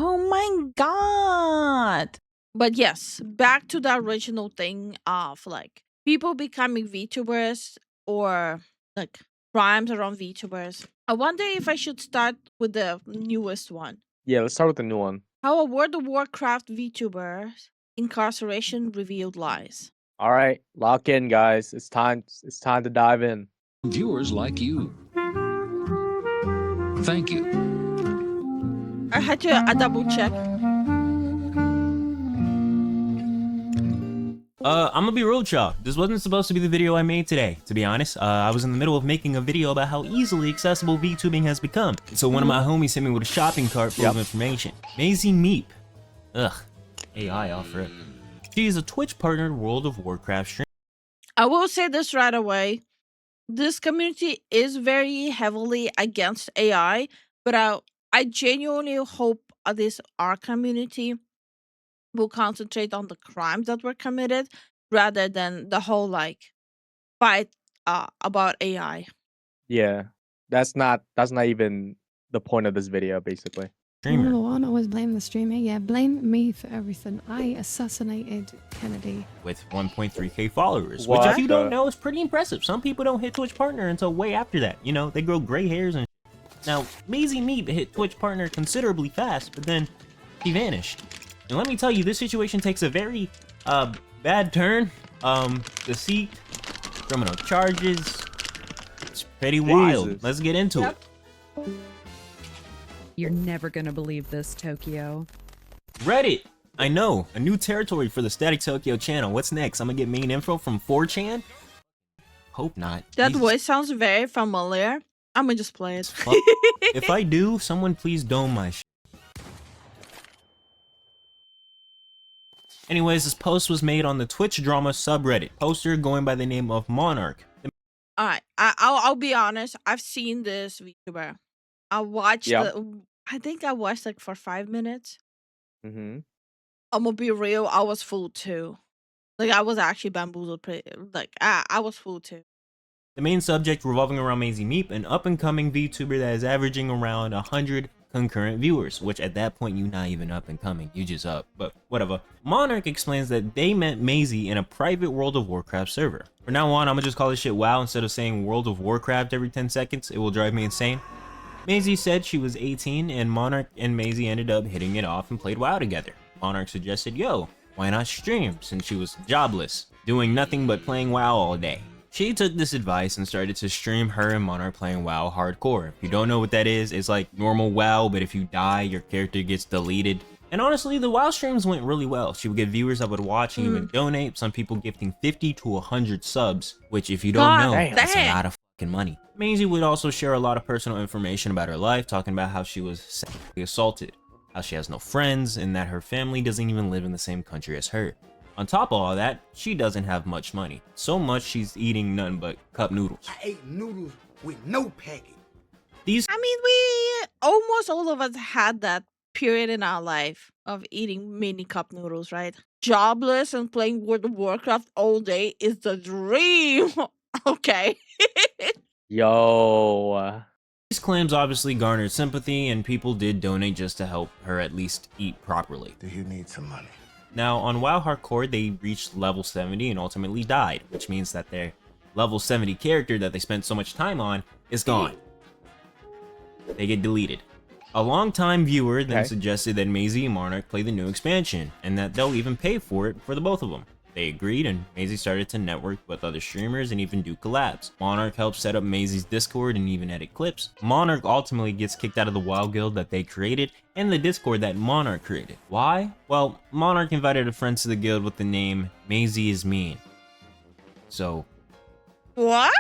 Oh my god. But yes, back to the original thing of like people becoming VTubers or like crimes around VTubers. I wonder if I should start with the newest one. Yeah, let's start with the new one. How a World of Warcraft VTuber's incarceration revealed lies. All right, lock in, guys. It's time. It's time to dive in. Viewers like you. Thank you. I had to a double check. I'm gonna be real with y'all. This wasn't supposed to be the video I made today, to be honest. I was in the middle of making a video about how easily accessible VTubing has become. So one of my homies hit me with a shopping cart full of information. Maisie Meep. Ugh. AI off rip. She is a Twitch partnered World of Warcraft streamer. I will say this right away. This community is very heavily against AI, but I genuinely hope this our community will concentrate on the crimes that were committed rather than the whole like fight about AI. Yeah, that's not even the point of this video, basically. Number one, always blame the streamer. Yeah, blame me for everything. I assassinated Kennedy. With 1.3k followers, What which if you don't the- know is pretty impressive. Some people don't hit Twitch partner until way after that. You know, they grow gray hairs and Now, Maisie Meep hit Twitch partner considerably fast, but then he vanished. And let me tell you, this situation takes a very bad turn. Deceit, criminal charges. It's pretty wild. Let's get into it. You're never gonna believe this, Tokyo. Reddit! I know, a new territory for the StaticTokyo channel. What's next? I'm gonna get main info from 4chan? Hope not. That Jesus voice sounds very familiar. I'm gonna just play it. fuck. If I do, someone please dome my shit. Anyways, this post was made on the Twitch drama subreddit. Poster going by the name of Monarch. Alright, I'll be honest. I've seen this VTuber. I watched I think I watched like for 5 minutes. Mm-hmm. I'm gonna be real, I was fooled too. Like I was actually bamboozled pretty like I was fooled too. The main subject revolving around Maisie Meep, an up-and-coming VTuber that is averaging around 100 concurrent viewers, which at that point you're not even up-and-coming, you just up, but whatever. Monarch explains that they met Maisie in a private World of Warcraft server. From now on, I'm gonna just call this shit WoW instead of saying World of Warcraft every 10 seconds, it will drive me insane. Maisie said she was 18 and Monarch and Maisie ended up hitting it off and played WoW together. Monarch suggested, yo, why not stream since she was jobless, doing nothing but playing WoW all day. She took this advice and started to stream her and Monarch playing WoW hardcore. If you don't know what that is, it's like normal WoW, but if you die, your character gets deleted. And honestly, the WoW streams went really well. She would get viewers that would watch and even donate, some people gifting 50 to 100 subs, which if you don't know, that's a lot of fucking money. Maisie would also share a lot of personal information about her life, talking about how she was sexually assaulted, how she has no friends, and that her family doesn't even live in the same country as her. On top of all that, she doesn't have much money. So much she's eating nothing but cup noodles. I ate noodles with no packet. I mean, we almost all of us had that period in our life of eating mini cup noodles, right? Jobless and playing World of Warcraft all day is the dream. Okay. Yo. These claims obviously garnered sympathy, and people did donate just to help her at least eat properly. Do you need some money? Now, on WoW Hardcore, they reached level 70 and ultimately died, which means that their level 70 character that they spent so much time on is gone. They get deleted. A longtime viewer then suggested that Maisie and Monarch play the new expansion, and that they'll even pay for it for the both of them. They agreed, and Maisie started to network with other streamers and even do collabs. Monarch helped set up Maisie's Discord and even edit clips. Monarch ultimately gets kicked out of the WoW guild that they created and the Discord that Monarch created. Why? Well, Monarch invited a friend to the guild with the name Maisie is Mean. So... What?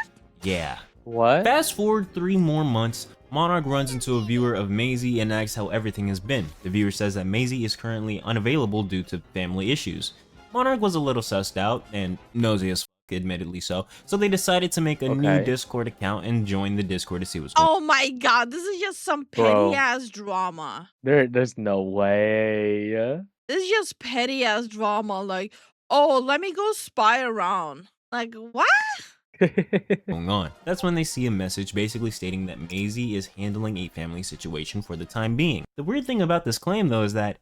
Yeah. What? Fast forward 3 more months, Monarch runs into a viewer of Maisie and asks how everything has been. The viewer says that Maisie is currently unavailable due to family issues. Monarch was a little sussed out, and nosy as fuck, admittedly so they decided to make a new Discord account and join the Discord to see what's going on. Oh my god, this is just some petty-ass drama. There's no way. This is just petty-ass drama, like, oh, let me go spy around. Like, what? going on. That's when they see a message basically stating that Maisie is handling a family situation for the time being. The weird thing about this claim though is that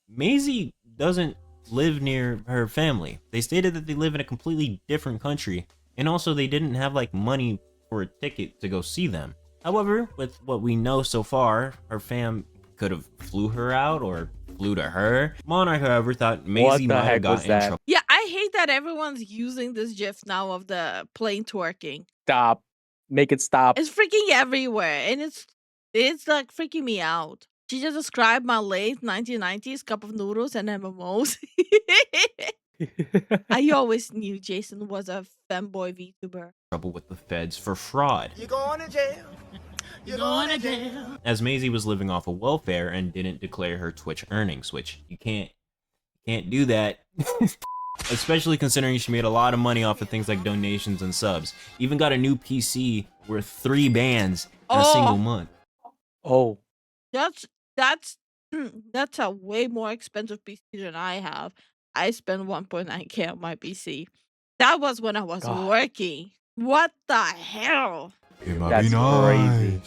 Maisie doesn't live near her family. They stated that they live in a completely different country, and also they didn't have like money for a ticket to go see them. However, with what we know so far, her fam could have flew her out or flew to her. Monarch, however, thought Maisie might have gotten in trouble. Yeah, I hate that everyone's using this gif now of the plane twerking. Stop. Make it stop. It's freaking everywhere, and it's like freaking me out. She just described my late 1990s cup of noodles and MMOs. I always knew Jason was a femboy VTuber. Trouble with the feds for fraud. You going to jail. You're going to jail. As Maisie was living off of welfare and didn't declare her Twitch earnings, which you can't do that. Especially considering she made a lot of money off of things like donations and subs. Even got a new PC worth 3 bands in a single month. Oh. That's a way more expensive PC than I have. I spent 1.9K on my PC. That was when I was working. What the hell? That's crazy.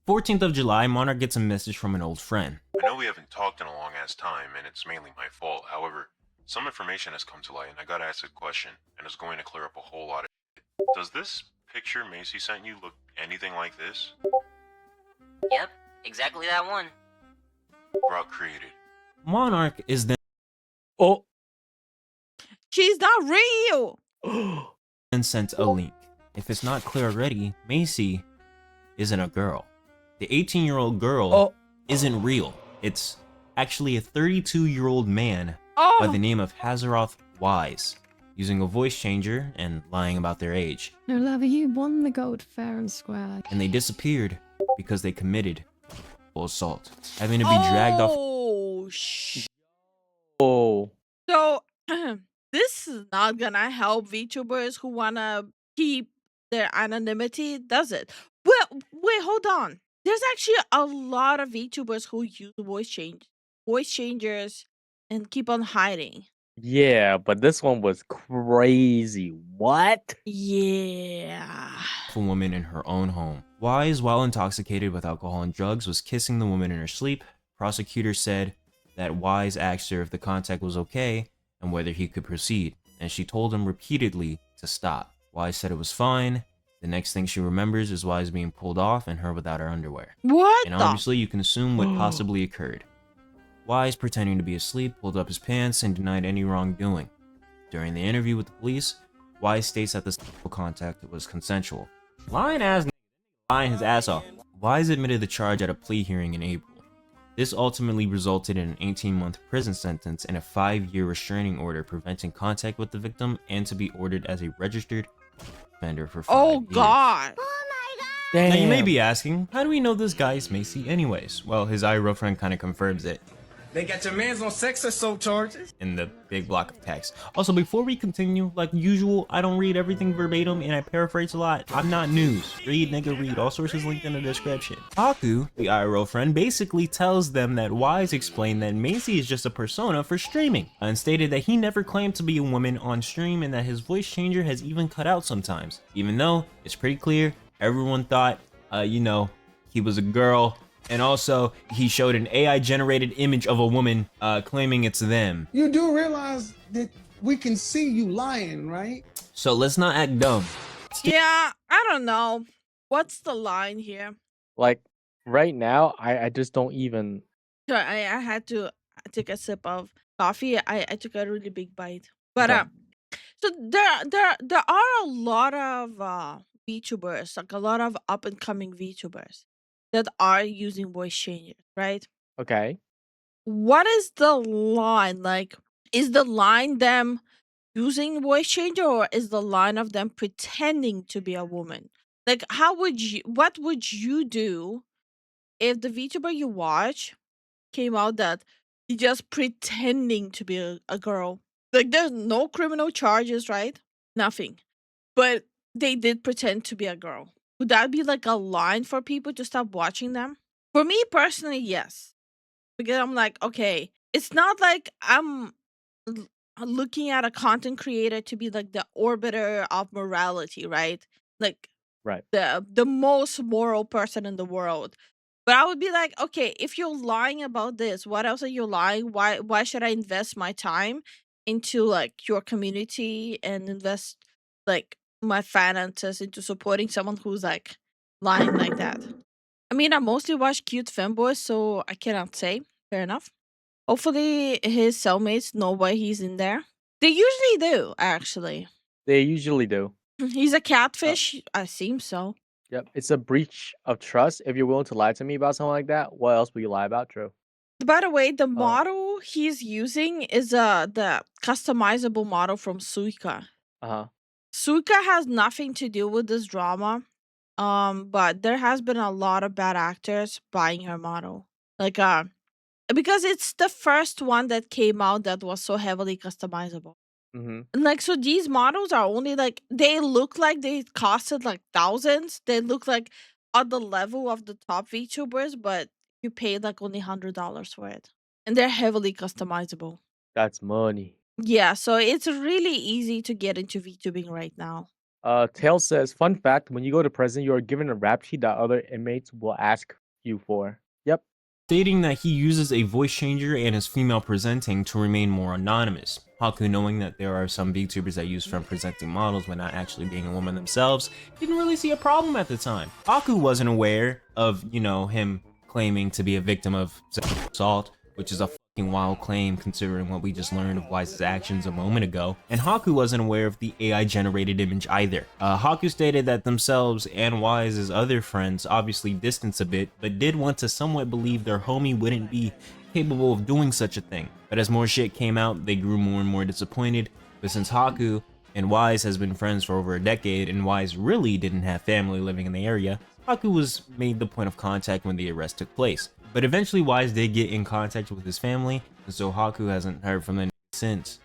14th of July, Monarch gets a message from an old friend. I know we haven't talked in a long ass time, and it's mainly my fault. However, some information has come to light, and I gotta ask a question, and it's going to clear up a whole lot of shit. Does this picture Macy sent you look anything like this? Yep, exactly that one. Brock created. Monarch is then She's not real. sent a link. If it's not clear already, Macy isn't a girl. The 18-year-old girl isn't real. It's actually a 32-year-old man by the name of Hazaroth Wise, using a voice changer and lying about their age. No, lover, you won the gold fair and square. And they disappeared because they committed assault, having to be dragged off. So this is not gonna help VTubers who wanna keep their anonymity, does it? Well, wait, hold on. There's actually a lot of VTubers who use voice changers and keep on hiding. Yeah, but this one was crazy. What? Yeah. A woman in her own home. Wise, while intoxicated with alcohol and drugs, was kissing the woman in her sleep. Prosecutors said that Wise asked her if the contact was okay and whether he could proceed, and she told him repeatedly to stop. Wise said it was fine. The next thing she remembers is Wise being pulled off and her without her underwear. What? And obviously you can assume what possibly occurred. Wise, pretending to be asleep, pulled up his pants and denied any wrongdoing. During the interview with the police, Wise states that the sexual contact was consensual. Lying his ass off. Wise admitted the charge at a plea hearing in April. This ultimately resulted in an 18-month prison sentence and a 5-year restraining order preventing contact with the victim, and to be ordered as a registered offender for 5 years. God. Now you may be asking, how do we know this guy is Macy anyways? Well, his IRL friend kind of confirms it. They got your mans on sex assault charges. In the big block of text. Also, before we continue, like usual, I don't read everything verbatim and I paraphrase a lot. I'm not news. Read, nigga, read. All sources linked in the description. Haku, the IRL friend, basically tells them that Wise explained that Macy is just a persona for streaming, and stated that he never claimed to be a woman on stream and that his voice changer has even cut out sometimes. Even though it's pretty clear, everyone thought, he was a girl. And also, he showed an AI-generated image of a woman claiming it's them. You do realize that we can see you lying, right? So let's not act dumb. Yeah, I don't know. What's the line here? Like, right now, I just don't even... So I had to take a sip of coffee. I took a really big bite. But so there are a lot of VTubers, like a lot of up-and-coming VTubers that are using voice changers, right? Okay. What is the line? Like, is the line them using voice changer, or is the line of them pretending to be a woman? Like, what would you do if the VTuber you watch came out that he just pretending to be a girl? Like, there's no criminal charges, right? Nothing. But they did pretend to be a girl. Would that be like a line for people to stop watching them? For me personally, yes. Because I'm like, okay, it's not like I'm looking at a content creator to be like the orbiter of morality, right? Like Right. the most moral person in the world. But I would be like, okay, if you're lying about this, what else are you lying? Why should I invest my time into like your community and invest like my finances into supporting someone who's like lying like that? I mean, I mostly watch cute femboys, so I cannot say. Fair enough. Hopefully his cellmates know why he's in there. They usually do, actually. They usually do. He's a Uh, catfish. I seem so. yep. It's a breach of trust if you're willing to lie to me about something like that. What else will you lie about? True. By the way, the Uh, model he's using is the customizable model from Suika. uh-huh. Suika has nothing to do with this drama. But there has been a lot of bad actors buying her model. Like because it's the first one that came out that was so heavily customizable. Mm-hmm. And like so these models are only like they look like they costed like thousands. They look like on the level of the top VTubers, but you paid like only $100 for it. And they're heavily customizable. That's money. Yeah, so it's really easy to get into VTubing right now. Tail says, fun fact, when you go to prison, you are given a rap sheet that other inmates will ask you for. Yep. Stating that he uses a voice changer and is female presenting to remain more anonymous. Haku, knowing that there are some VTubers that use femme presenting models when not actually being a woman themselves, didn't really see a problem at the time. Haku wasn't aware of, him claiming to be a victim of sexual assault, which is a fucking wild claim considering what we just learned of Wise's actions a moment ago, and Haku wasn't aware of the AI generated image either. Haku stated that themselves and Wise's other friends obviously distanced a bit, but did want to somewhat believe their homie wouldn't be capable of doing such a thing. But as more shit came out, they grew more and more disappointed. But since Haku and Wise has been friends for over a decade, and Wise really didn't have family living in the area, Haku was made the point of contact when the arrest took place. But eventually Wise did get in contact with his family, and so Haku hasn't heard from them since.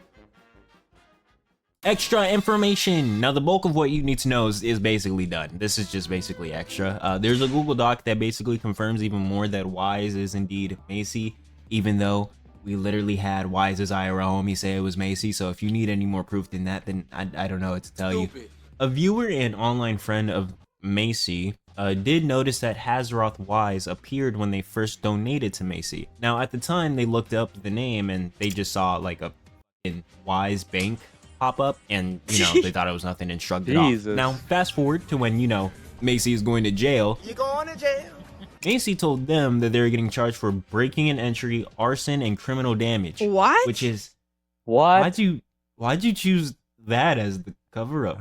Extra information! Now the bulk of what you need to know is basically done. This is just basically extra. There's a Google Doc that basically confirms even more that Wise is indeed Macy, even though we literally had Wise's IRL homie say it was Macy, so if you need any more proof than that, then I don't know what to tell you. A viewer and online friend of Macy did notice that Hazeroth Wise appeared when they first donated to Macy. Now at the time they looked up the name and they just saw like a Wise bank pop up, and they thought it was nothing and shrugged it off. Now fast forward to when Macy is going to jail. You going to jail? Macy told them that they were getting charged for breaking and entry, arson, and criminal damage. What? Which is What? why'd you choose that as the cover up?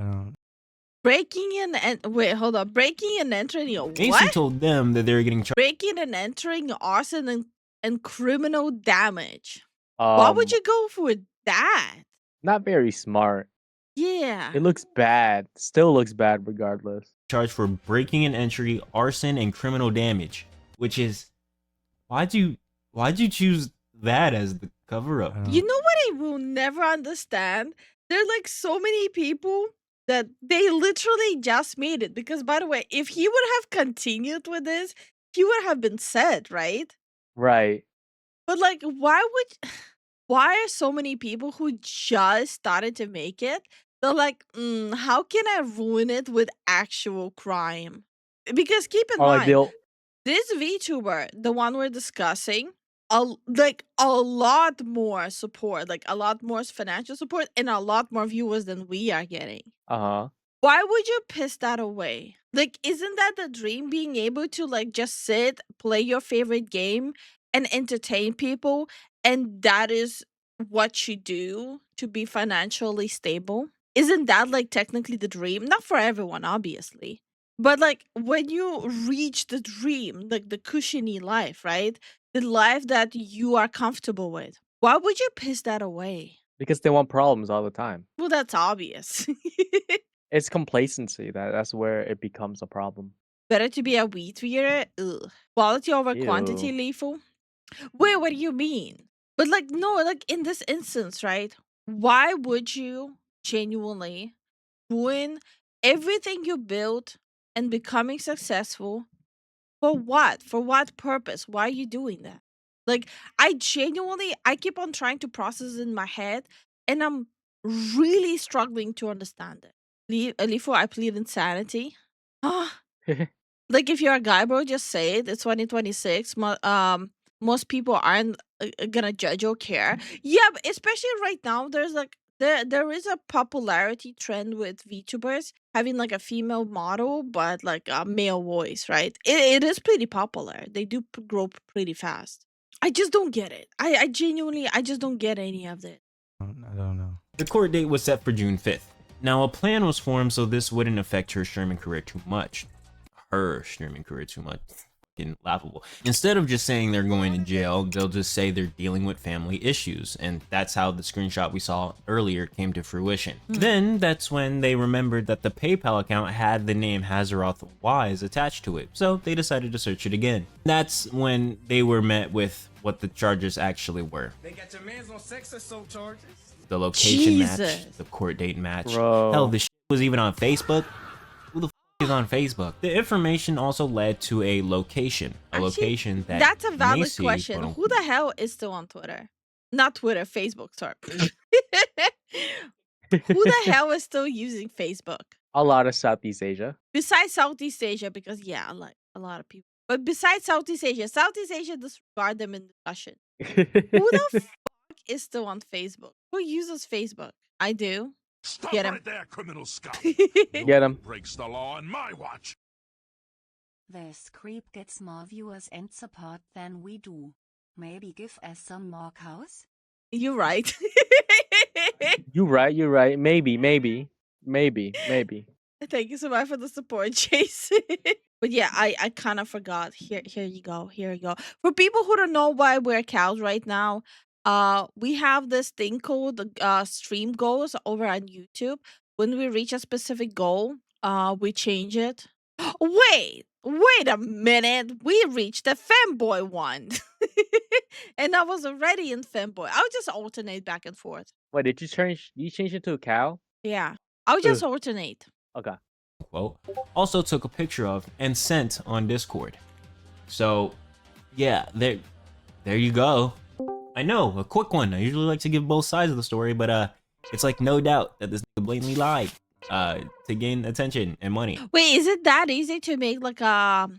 Breaking and wait, hold on. Breaking and entering a Macy what? told them that they were getting charged. Breaking and entering arson and criminal damage. Why would you go for that? Not very smart. Yeah. It looks bad. Still looks bad regardless. Charged for breaking and entry, arson, and criminal damage, which is why'd you choose that as the cover up? You know what I will never understand? There are like so many people that they literally just made it. Because by the way, if he would have continued with this, he would have been sad, right? Right. But like, why are so many people who just started to make it? They're like, how can I ruin it with actual crime? Because keep in Or like mind, they'll this VTuber, the one we're discussing, a lot more support, like a lot more financial support, and a lot more viewers than we are getting. uh-huh. Why would you piss that away? Like, isn't that the dream? Being able to like just sit, play your favorite game, and entertain people, and that is what you do to be financially stable? Isn't that like technically the dream? Not for everyone, obviously. But like when you reach the dream, like the cushiony life, right? The life that you are comfortable with. Why would you piss that away? Because they want problems all the time. Well, that's obvious. It's complacency that's where it becomes a problem. Better to be a wheat eater? Ugh. Quality over quantity, Ew. lethal? Wait, what do you mean? But like, no, like in this instance, right? Why would you genuinely ruin everything you built and becoming successful? For what? For what purpose? Why are you doing that? Like, I keep on trying to process in my head and I'm really struggling to understand it. Lifu, I plead insanity. Ah, like if you're a guy, bro, just say it. It's 2026. Most people aren't gonna judge or care. Yeah, but especially right now, there's like there is a popularity trend with VTubers having like a female model, but like a male voice, right? It is pretty popular. They do grow pretty fast. I just don't get it. I genuinely, I just don't get any of it. I don't know. The court date was set for June 5th. Now, a plan was formed so this wouldn't affect her streaming career too much. Her streaming career too much. Fucking laughable. Instead of just saying they're going to jail, they'll just say they're dealing with family issues, and that's how the screenshot we saw earlier came to fruition. Then, that's when they remembered that the PayPal account had the name Hazaroth Wise attached to it, so they decided to search it again. That's when they were met with what the charges actually were. They got your man's on sex assault charges. The location match, Jesus. the court date match. Bro. Hell, the shit was even on Facebook. Who the is on Facebook? The information also led to a location. Actually, Location that that's a valid Macy, question. quote Who the hell is still on Twitter? Not Twitter, Facebook, sorry. Who the hell is still using Facebook? A lot of Southeast Asia. Besides Southeast Asia, because yeah, like a lot of people. But besides Southeast Asia disregard them in discussion. Who the fuck is still on Facebook? Who uses Facebook? I do. Stop Get him. right there, criminal scum. Get him. Breaks the law on my watch. This creep gets more viewers and support than we do. Maybe give us some more cows? You're right. You're right. Maybe. Thank you so much for the support, Jason. But yeah, I kind of forgot. Here you go. For people who don't know why we're cows right now, we have this thing called the stream goals over on YouTube. When we reach a specific goal, we change it. Wait a minute. We reached the femboy one. And I was already in femboy. I'll just alternate back and forth. Wait, did you change it to a cow? Yeah. I'll just alternate. Okay. quote, also took a picture of and sent on Discord. So, yeah, there you go. I know, a quick one. I usually like to give both sides of the story, but it's like no doubt that this nigga blatantly lied to gain attention and money. Wait, is it that easy to make like a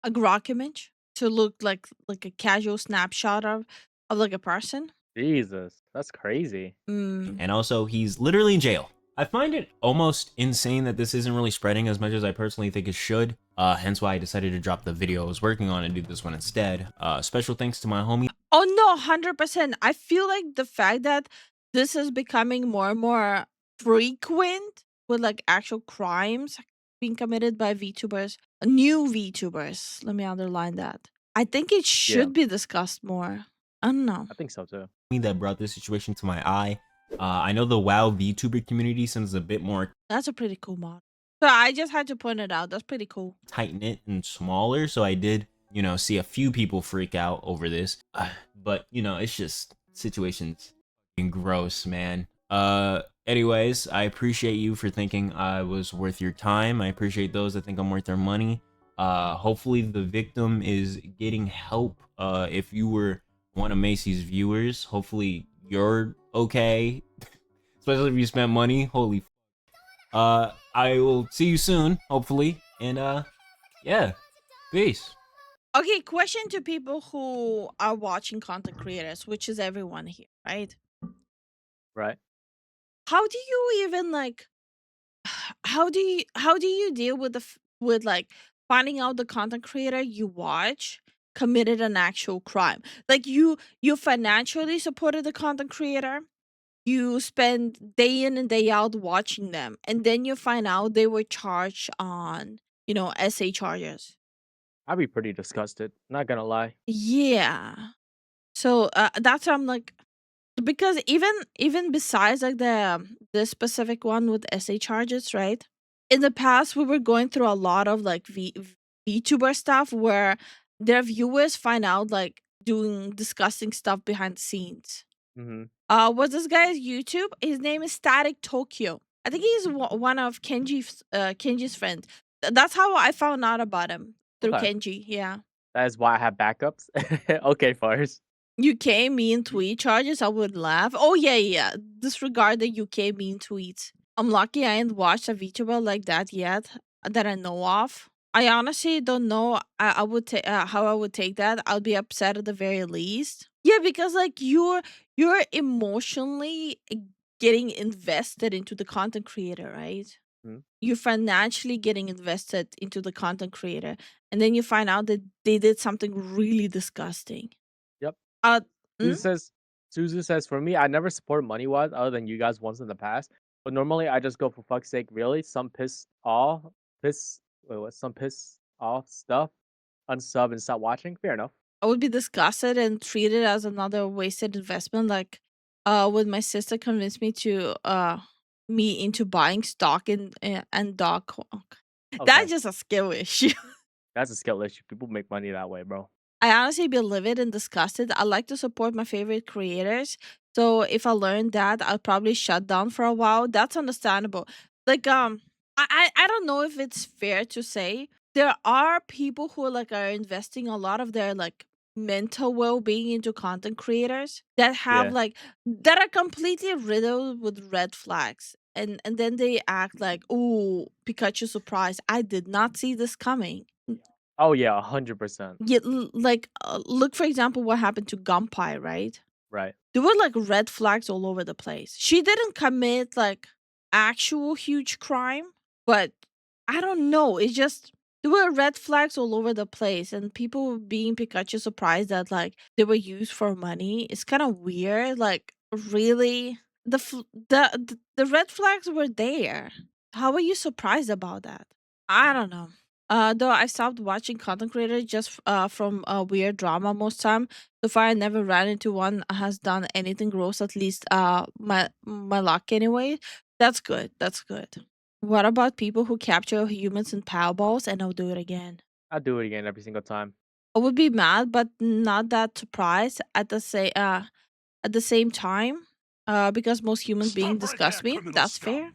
grok image to look like a casual snapshot of like a person? Jesus, that's crazy. And also, he's literally in jail. I find it almost insane that this isn't really spreading as much as I personally think it should. Hence why I decided to drop the video I was working on and do this one instead. Special thanks to my homie. Oh no, 100%. I feel like the fact that this is becoming more and more frequent with like actual crimes being committed by VTubers, new VTubers. Let me underline that. I think it should be discussed more. I don't know. I think so too. That brought this situation to my eye. I know the WoW VTuber community seems a bit more That's a pretty cool mod. So I just had to point it out. That's pretty cool. tight-knit and smaller, so I did, see a few people freak out over this. But, it's just situations fucking gross, man. Anyways, I appreciate you for thinking I was worth your time. I appreciate those that think I'm worth their money. Hopefully the victim is getting help. If you were one of Macy's viewers, hopefully you're okay. Especially if you spent money. Holy I will see you soon, hopefully. And yeah, peace. Okay, question to people who are watching content creators, which is everyone here, right? Right. How do you even like how do you deal with with like finding out the content creator you watch committed an actual crime? Like you financially supported the content creator, you spend day in and day out watching them, and then you find out they were charged on SA charges. I'd be pretty disgusted. Not gonna lie. Yeah. So that's what I'm like, because even besides like the specific one with SA charges, right? In the past, we were going through a lot of like VTuber stuff where their viewers find out like doing disgusting stuff behind the scenes. Mm-hmm. What's this guy's YouTube? His name is StaticTokyo. I think he's one of Kenji's friends. That's how I found out about him, through Okay. Kenji. Yeah. That is why I have backups. Okay, first. UK mean tweet charges, I would laugh. Oh yeah. Disregard the UK mean tweets. I'm lucky I ain't watched a VTuber like that yet that I know of. I honestly don't know I would how I would take that. I'll be upset at the very least. Yeah, because like you're emotionally getting invested into the content creator, right? Mhm. You're financially getting invested into the content creator, and then you find out that they did something really disgusting. Yep. Uh, Suzu says, Suzu says, for me, I never support money wise other than you guys once in the past. But normally I just go for fuck's sake, really. Some piss off stuff, unsub and stop watching. Fair enough. I would be disgusted and treat it as another wasted investment. Like, when my sister convinced me into buying stock in and dog. Okay. That's just a skill issue. That's a skill issue. People make money that way, bro. I honestly be livid and disgusted. I like to support my favorite creators. So if I learn that, I'll probably shut down for a while. That's understandable. Like I don't know if it's fair to say there are people who are investing a lot of their mental well-being into content creators that have Yeah. that are completely riddled with red flags. And then they act like, "Oh, Pikachu surprise. I did not see this coming." Oh yeah, 100%. Yeah, look for example what happened to Gunpie, right? Right. There were red flags all over the place. She didn't commit actual huge crime, but I don't know. It's just there were red flags all over the place, and people being Pikachu surprised that they were used for money. It's kind of weird. Like, really, the red flags were there. How are you surprised about that? I don't know. Though I stopped watching content creators just from weird drama most time. So far, I never ran into one has done anything gross. At least my luck anyway. That's good. That's good. What about people who capture humans in powerballs and I'll do it again? I'll do it again every single time. I would be mad, but not that surprised at the same time. Because most human beings Stop right disgust there, me. criminal That's scum. fair.